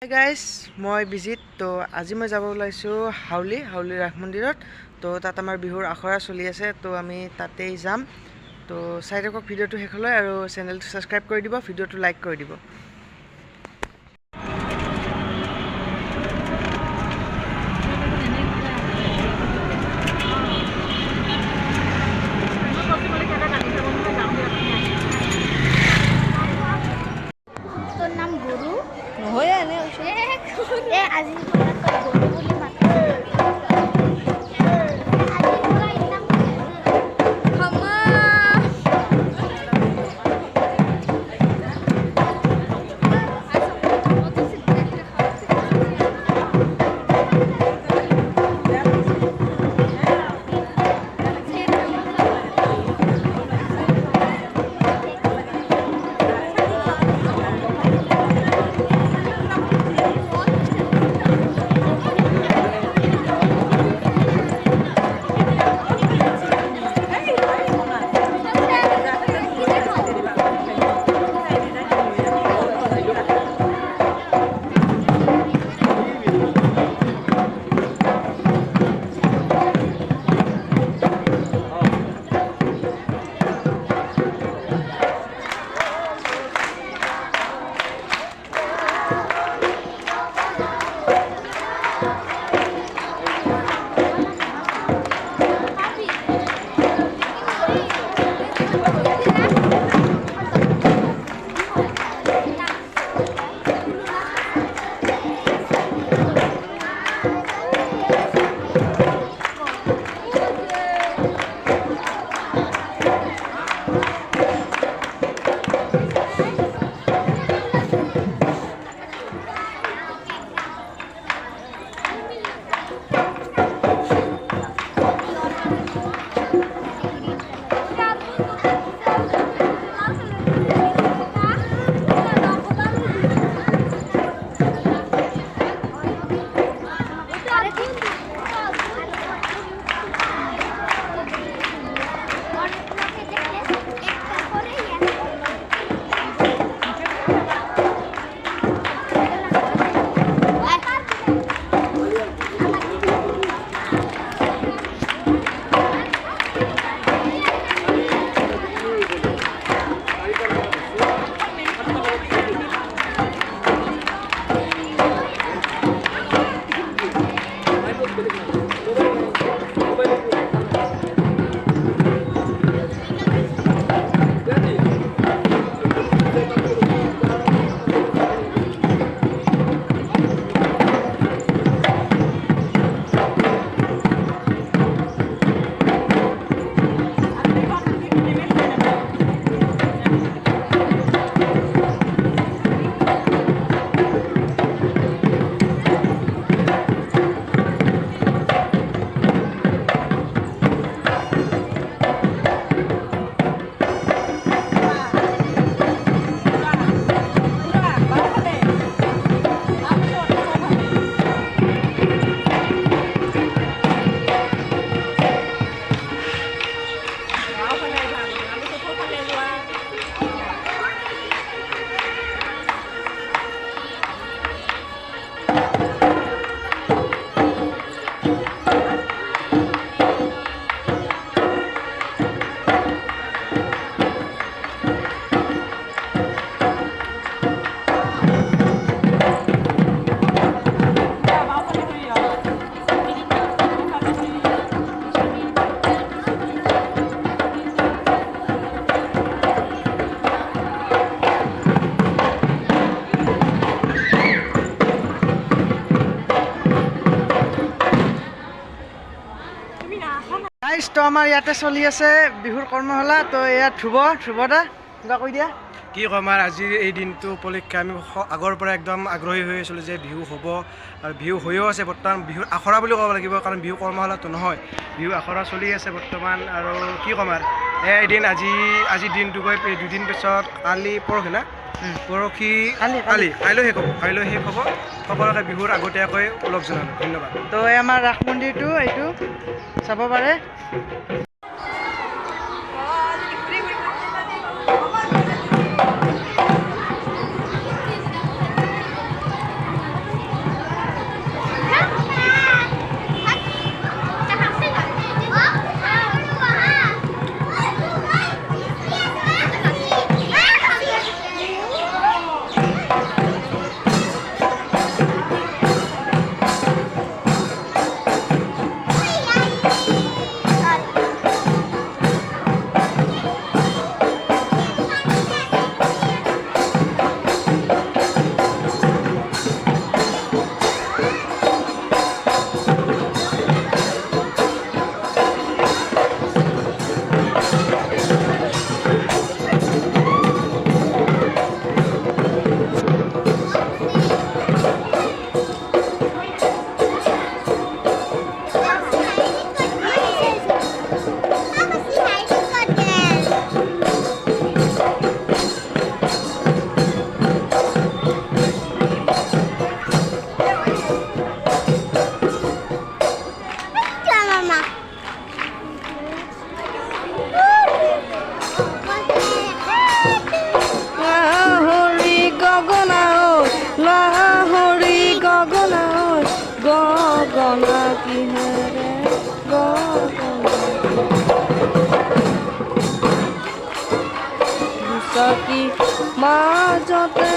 Hi guys, মই বিজিত। তো আজি মই যাব ওলাইছোঁ হাউলি ৰাস মন্দিৰত। তো তাত আমাৰ বিহুৰ আখৰা চলি আছে, তো আমি তাতেই যাম। তো চাই থাকক ভিডিঅ'টো শেষলৈ আৰু চেনেলটো ছাবস্ক্ৰাইব কৰি দিব, ভিডিঅ'টো লাইক কৰি দিব। তোৰ নাম গৰু নহয় এনে এ আজিৰ পৰা তই গৰু বুলি মাতা গাইজ, তো আমাৰ ইয়াতে চলি আছে বিহুৰ কৰ্মশালা। তো এয়া ধ্ৰুৱদা কিবা কৈ দিয়া। কি ক'ম আৰু আজিৰ এই দিনটো উপলক্ষে আমি আগৰ পৰা একদম আগ্ৰহী হৈ আছিলোঁ যে বিহু হ'ব, আৰু বিহু হৈও আছে বৰ্তমান। বিহুৰ আখৰা বুলি ক'ব লাগিব, কাৰণ বিহু কৰ্মশালাটো নহয়, বিহু আখৰা চলি আছে বৰ্তমান। আৰু কি ক'ম আৰু এদিন আজিৰ দিনটো গৈ দুদিন পিছত পৰহি না পৰহি কাইলৈ শেষ হ'ব। সকলোকে বিহুৰ আগতীয়াকৈ লগ জনালোঁ। ধন্যবাদ। তো এই আমাৰ ৰাস মন্দিৰটো এইটো চাব পাৰে। একাকী মাজতে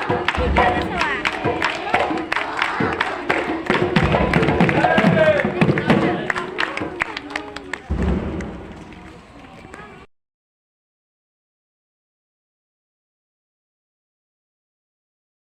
Ini ada salah.